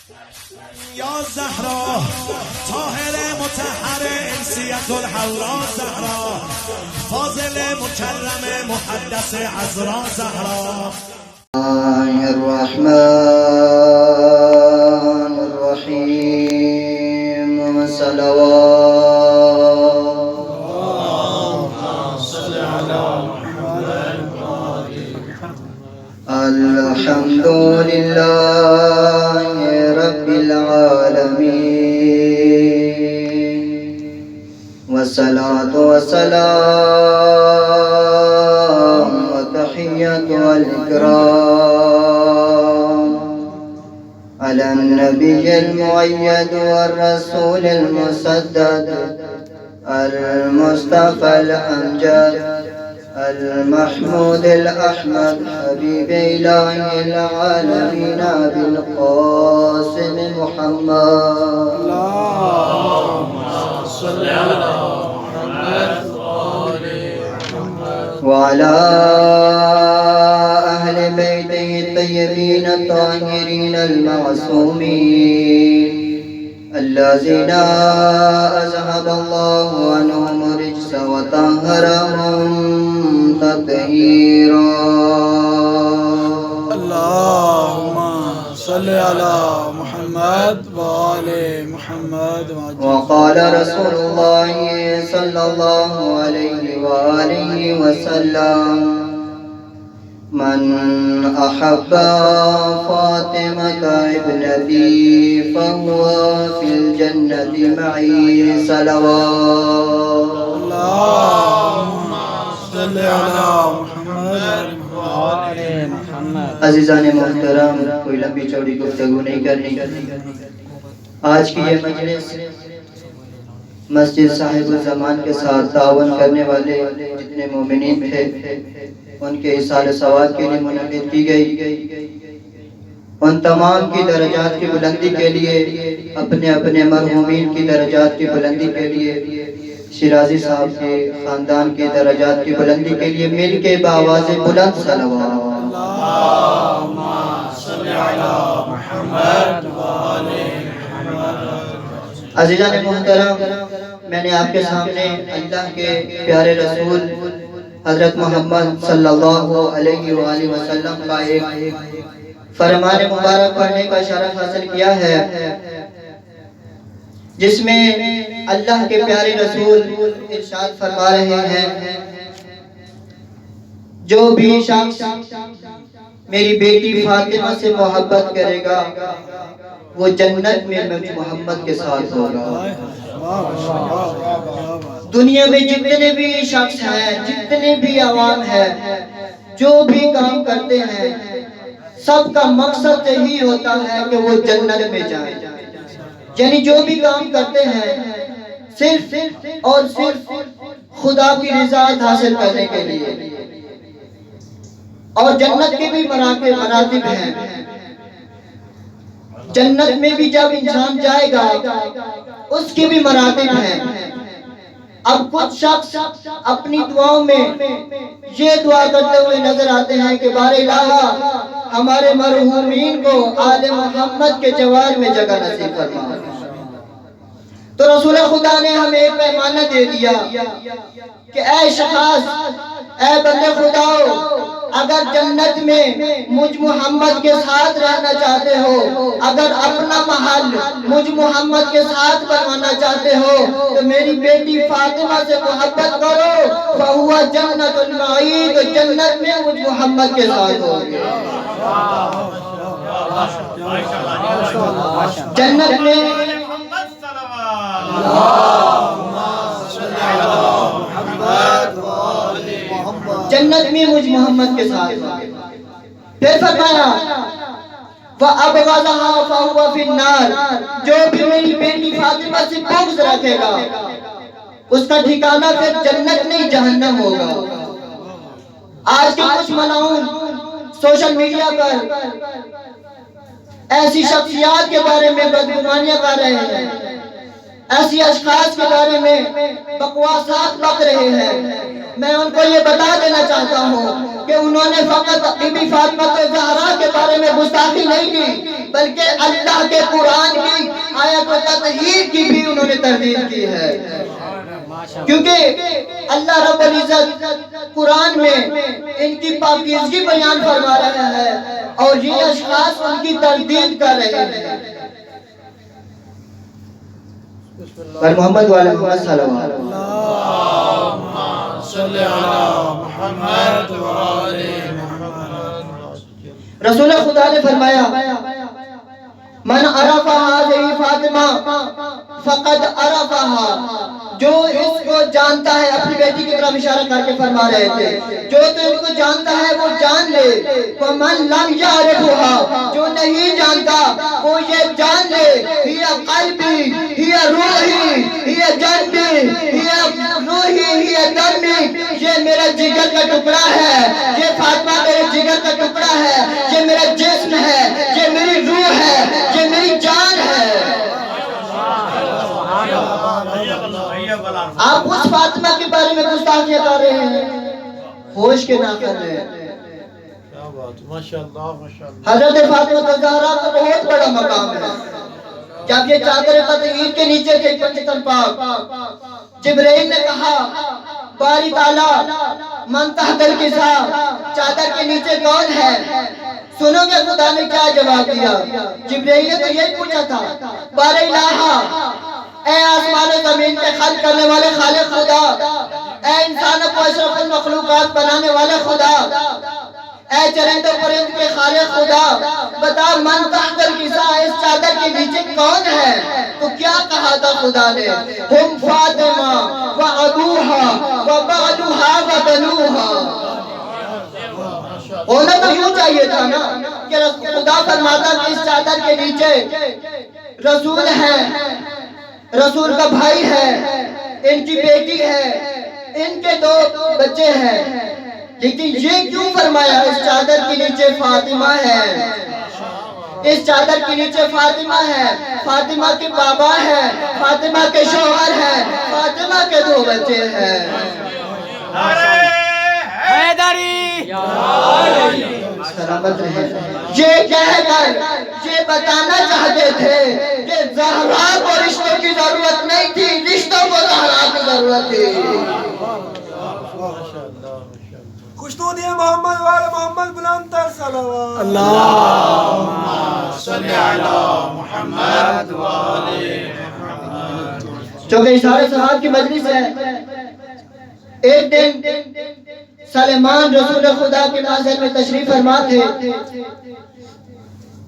یا زهرا طاهر مطهر انسیت الحورا زهرا فاضل مکرم محدث عذرا زهرا. الرحمن الرحیم صلوات صل علی محمد الحمد لله رب العالمين والصلاة والسلام وتحية والإكرام على النبي المؤيد والرسول المسدد المصطفى الأمجد المحمود الأحمد حبيب إله العالمين بالقاسم محمد. اللهم صل على محمد وعلى أهل بيته الطيبين الطاهرين المعصومين الذين أذهب الله عنهم الرجس وطهرهم تطهيرا. اللهم صل على محمد وآل محمد. وقال رسول الله صلى الله عليه وآله وسلم من أحب فاطمة ابنتي فهو في الجنة معي صلوات. اللهم صل على محمد وآل محمد. عزیزان محترم، کوئی لمبی چوڑی گفتگو نہیں کرنی. آج کی یہ مجلس مسجد صاحب الزمان کے ساتھ تعاون کرنے والے جتنے مومنین تھے ان کے اصال ثواب کے لیے منعقد کی گئی. ان تمام کی درجات کی بلندی کے لیے، اپنے اپنے مرحومین کی درجات کی بلندی کے لیے، شیرازی صاحب کے خاندان کی درجات کی بلندی کے لیے مل کے بآواز بلند صلوات. اللهم صل على محمد وآل محمد. عزیزان محترم، میں نے آپ کے سامنے اللہ کے پیارے رسول حضرت محمد صلی اللہ علیہ وآلہ وسلم کا ایک فرمان مبارک پڑھنے کا شرف حاصل کیا ہے، جس میں اللہ کے پیارے رسول ارشاد فرما رہے ہیں جو بھی شخص میری بیٹی فاطمہ سے محبت کرے گا وہ جنت میں محمد کے ساتھ ہوگا. دنیا میں جتنے بھی شخص ہیں، جتنے بھی عوام ہیں، جو بھی کام کرتے ہیں، سب کا مقصد یہی ہوتا ہے کہ وہ جنت میں جائیں. یعنی جو بھی کام کرتے ہیں صرف اور صرف خدا کی رضا حاصل کرنے کے لیے. اور جنت کے بھی مراتب ہیں. جنت میں بھی جب انسان جائے گا اس کے بھی مراتب ہیں. اب کچھ شخص اپنی دعاؤں میں یہ دعا کرتے ہوئے نظر آتے ہیں کہ بار الہ ہمارے مرحومین کو آل محمد کے جوار میں جگہ نصیب فرما. تو رسول خدا نے ہمیں ایک پیمانہ دے دیا کہ اے شخص، اے بندے خدا، اگر جنت میں مجھ محمد کے ساتھ رہنا چاہتے ہو، اگر اپنا محل مجھ محمد کے ساتھ بنوانا چاہتے ہو تو میری بیٹی فاطمہ سے محبت کرو. فہو جنت المعید، جنت میں مجھ محمد کے ساتھ ہوگے. جنت میں جنت میں مجھ محمد کے ساتھ ہوگے. پھر فرمایا وَأَبْغَضَهَا فَهُوَ فِي النَّارِ، جو بھی میری بیٹی فاطمہ سے بغض رکھے گا اس کا ٹھکانہ پھر جنت نہیں جہنم ہوگا. آج کے کچھ ملاؤن سوشل میڈیا پر ایسی شخصیات کے بارے میں بدگمانیاں کر رہے ہیں، ایسی اشخاص کے بارے میں بکواسات بک رہے ہیں، میں ان کو یہ بتا دینا چاہتا ہوں کہ انہوں نے فقط بی بی فاطمہ زہرا کے بارے میں گستاخی نہیں کی، بلکہ اللہ کے قرآن کی آیت و تطہیر کی بھی انہوں نے تردید کی ہے، کیونکہ اللہ رب العزت قرآن میں ان کی پاکیزگی بیان فرما رہا ہے اور یہ اشخاص ان کی تردید کر رہے ہیں۔ پر محمد والا محمد صلی اللہ علیہ وسلم صلی علی محمد وآل محمد۔ رسول خدا نے فرمایا من عرف هذه فاطمہ فقد عرفها، جو اس کو جانتا ہے، اپنی بیٹی کی طرف اشارہ کر کے فرما رہے تھے، جو تو ان کو جانتا ہے وہ جان لے، ومن لم يعرفها، جو نہیں جانتا وہ یہ جان لے، ہی قلبی، ہی روحی، ہی جنبی، ہی روحی، ہی دمی، یہ میرا جگر کا ٹکڑا ہے، یہ فاطمہ میرے جگر کا ٹکڑا ہے، یہ میرا جسم ہے، یہ میری روح ہے، یہ میری جان ہے۔ آپ اس فاطمہ کے بارے میں گستاخیاں کر رہے ہیں، ہوش کے نہ کر رہے ہیں۔ حضرت فاطمہ زہرا کا بہت بڑا مقام ہے۔ جب یہ چادر تطہیر کے نیچے تھے پنجتن پاک، جبرائیل نے کہا باری تعالیٰ من تحت الکسا، چادر کے نیچے کون ہے؟ سنو گے خدا نے کیا جواب دیا؟ جبرائیل نے تو یہ پوچھا تھا بار الہا، اے آسمان و زمین کے خلق کرنے والے خالق خدا، اے انسانوں کو اشرف المخلوقات بنانے والے خدا، اے چرند و پرند کے خالق خدا، بتا من تحت الکسا، اس چادر کے نیچے کون ہے؟ تو کیا کہا تھا خدا نے؟ ہم فاطمہ و ابوہا و بعدہا و بنوہا۔ ہونا تو یوں چاہیے تھا نا کہ خدا فرماتا کہ اس چادر کے نیچے رسول ہے، رسول کا بھائی ہے، ان کی بیٹی ہے، ان کے دو بچے ہیں، لیکن یہ کیوں فرمایا اس چادر کے نیچے فاطمہ ہے؟ اس چادر کے نیچے فاطمہ ہے، فاطمہ کے بابا ہے، فاطمہ کے شوہر ہے، فاطمہ کے دو بچے ہیں۔ سلامت رہے۔ یہ کہہ کر یہ بتانا چاہتے تھے کہ زہرا کو رشتوں کی ضرورت نہیں تھی، رشتوں کو زہرا کی ضرورت تھی۔ خوشنودی محمد وال محمد بلند تر صلوات۔ اللہم صلی علی محمد وآل محمد۔ چونکہ اشارہ صحابہ کی مجلس ہے، ایک دن سلیمان رسول خدا کے محضر میں تشریف فرما تھے۔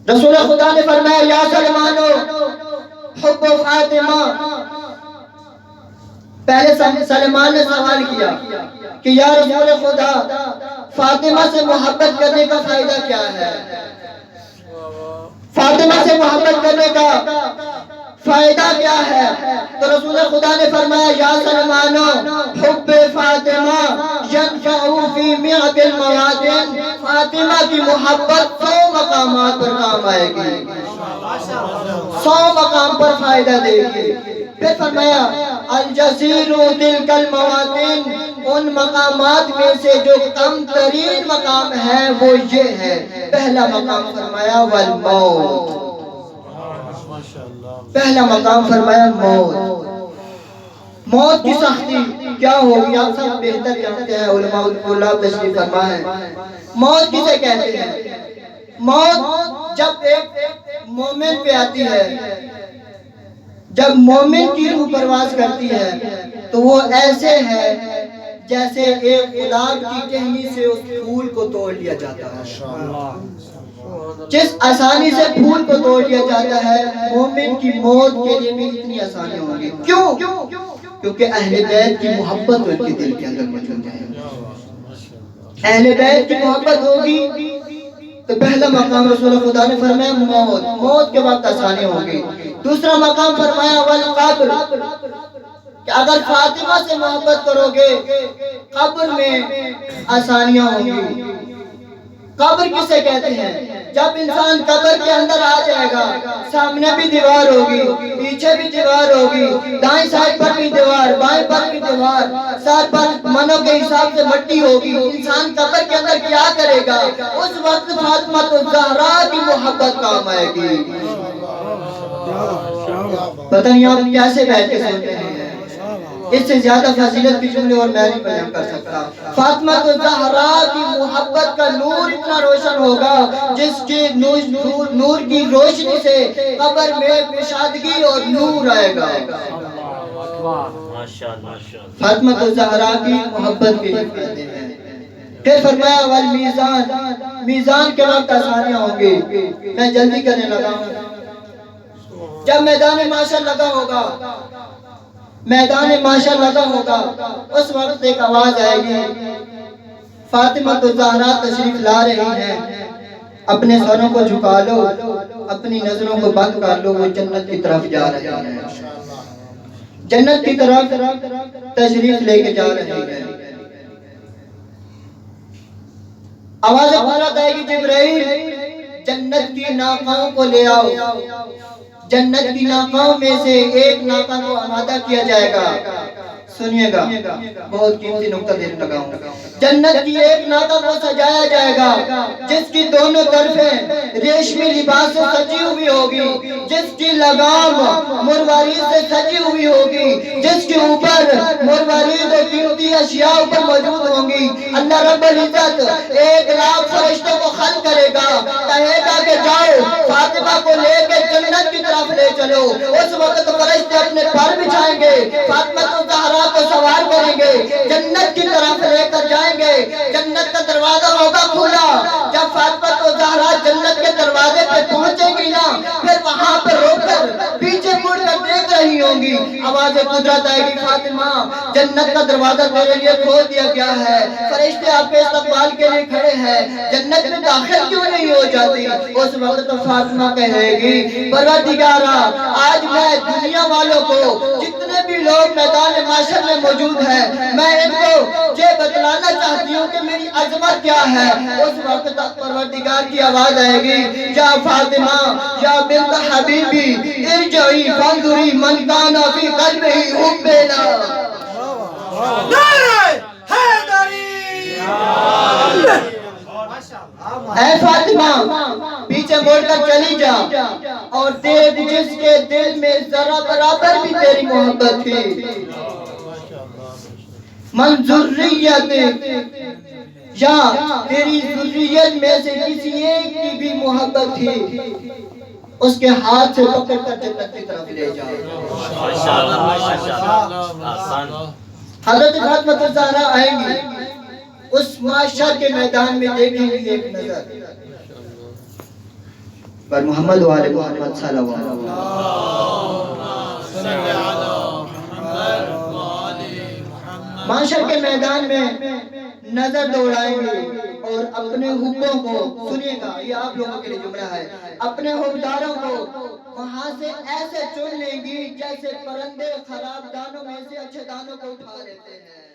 رسول خدا نے فرمایا یا سلیمانو حب فاطمہ۔ پہلے سلیمان نے سوال کیا کہ یا رسول خدا، فاطمہ سے محبت کرنے کا فائدہ کیا ہے؟ فاطمہ سے محبت کرنے کا فائدہ کیا ہے؟ تو رسول خدا نے فرمایا یا سلمانو حب فاطمہ ینفع فی مئات المواطن، فاطمہ کی محبت 100 مقامات پر کام آئے گی، 100 مقام پر فائدہ دے گی۔ پھر فرمایا الجزیر تلک المواطن، ان مقامات میں سے جو کم ترین مقام ہے وہ یہ ہے۔ پہلا مقام فرمایا والموت، پہلا مقام فرمایا موت۔ موت کی سختی کیا ہوگی آپ سب بہتر جانتے ہیں، علماء اللہ تشریف فرما ہے۔ موت کسے کہتے ہیں؟ موت جب ایک مومن پہ آتی ہے، جب مومن کی روح پرواز کرتی ہے تو وہ ایسے ہے جیسے ایک گلاب کی ٹہنی سے اس پھول کو توڑ لیا جاتا ہے۔ جس آسانی سے پھول کو توڑ لیا جاتا ہے، مومن کی موت کے لیے بھی اتنی آسانی ہوگی۔ کیوں؟ کیونکہ اہل بیت کی محبت ان کے دل کے اندر موجود ہے۔ اہل بیت کی محبت ہوگی تو پہلا مقام رسول خدا نے فرمایا موت، موت کے وقت آسانی ہوگی۔ دوسرا مقام فرمایا والقبر، کہ اگر فاطمہ سے محبت کرو گے قبر میں آسانیاں ہوں گی۔ قبر کسے کہتے ہیں؟ جب انسان قبر کے اندر آ جائے گا سامنے بھی دیوار ہوگی پیچھے بھی دیوار ہوگی دائیں سائڈ پر بھی دیوار بائیں پر بھی دیوار سر پر منوں کے حساب سے مٹی ہوگی انسان قبر کے اندر کیا کرے گا اس وقت فاطمہ الزہرا کی محبت کام آئے گی پتہ نہیں آپ کیسے بیٹھ کے سنتے ہیں اس سے زیادہ فضیلت کی جملے اور میں نہیں بیان کر سکتا فاطمہ الزہرا کی محبت کا نور اتنا روشن ہوگا جس کی نور کی روشنی سے قبر میں کشادگی اور نور آئے گا فاطمہ الزہرا کی محبت کے کہتے ہیں پھر فرمایا والمیزان میزان کے وقت آسانیاں ہوں گی میں جلدی کرنے لگا ہوں جب میدان معاشر لگا ہوگا میدان معاشر لگا ہوگا اس وقت ایک آواز آئے گی فاطمہ الزہرا تشریف لا رہی ہیں اپنے سروں کو جھکا لو اپنی نظروں کو بند کر لو وہ جنت کی طرف جا رہے ہیں جنت کی طرف تشریف لے کے جا رہے ہیں آواز بھارت آئے گی جبرائیل جنت کی ناقوں کو لے آؤ جنت کی ناقوں میں سے ایک ناقہ کو آمادہ کیا جائے گا سنیے گا بہت قیمتی نقطہ دینے لگا ہوں جنت کی ایک ناقہ کو سجایا جائے گا جس کی دونوں طرفیں ریشمی لباس سے سجی ہوئی ہوگی جس کی لگام مروارید سے سجی ہوئی ہوگی جس کے اوپر مروارید اور قیمتی اشیاء اوپر موجود ہوں گی اللہ رب العزت 1,00,000 فرشتوں کو خلق کرے گا کہے گا کہ جاؤ فاطمہ کو لے کے جنت کی طرف لے چلو اس وقت فرشتے اپنے پر بچھائیں گے فاطمہ الزہرا کو سوار کریں گے جنت کی طرف لے کر جائیں گے جنت کا دروازہ ہوگا کھلا جب فاطمہ الزہرا جنت کے دروازے پہ پہنچیں گی نا پھر وہاں پر روک کر پیچھے مڑ کر دیکھ رہی ہوں گی آواز قدرت آئے گی فاطمہ جنت کا دروازہ تیرے لیے کھول دیا گیا ہے فرشتے آپ کے استقبال کے لیے کھڑے ہیں جنت میں داخل کیوں نہیں ہو جاتی اس وقت تو فاطمہ کہے گی پروردگارا آج میں دنیا والوں کو جتنے بھی لوگ میدان معاشر میں موجود ہیں میں ان کو یہ بتلانا چاہتی ہوں کہ میری عظمت کیا ہے اس وقت تک پروردگار کی آواز آئے گی یا فاطمہ یا بنت حبیبی ارجعی فانظری من کان فی قلبہ حبنا نعرہ حیدری اے فاطمہ پیچھے مڑ کر چلی جا اور دیکھ جس کے دل میں ذرا برابر بھی تیری محبت تھی من ذریت یا تیری ذریت میں سے کسی ایک کی بھی محبت تھی اس کے ہاتھ سے پکڑ کر جنت کی طرف لے جا حضرت فاطمہ الزہرا آئیں گی اس معاشر کے میدان میں دیکھیں گے ایک نظر پر محمد و آل محمد صلی اللہ علیہ وسلم معاشر کے میدان میں نظر دوڑائیں گے اور اپنے حبوں کو سنیے گا یہ آپ لوگوں کے لیے جملہ ہے اپنے حبداروں کو وہاں سے ایسے چن لیں گی جیسے پرندے خراب دانوں میں سے اچھے دانوں کو اٹھا لیتے ہیں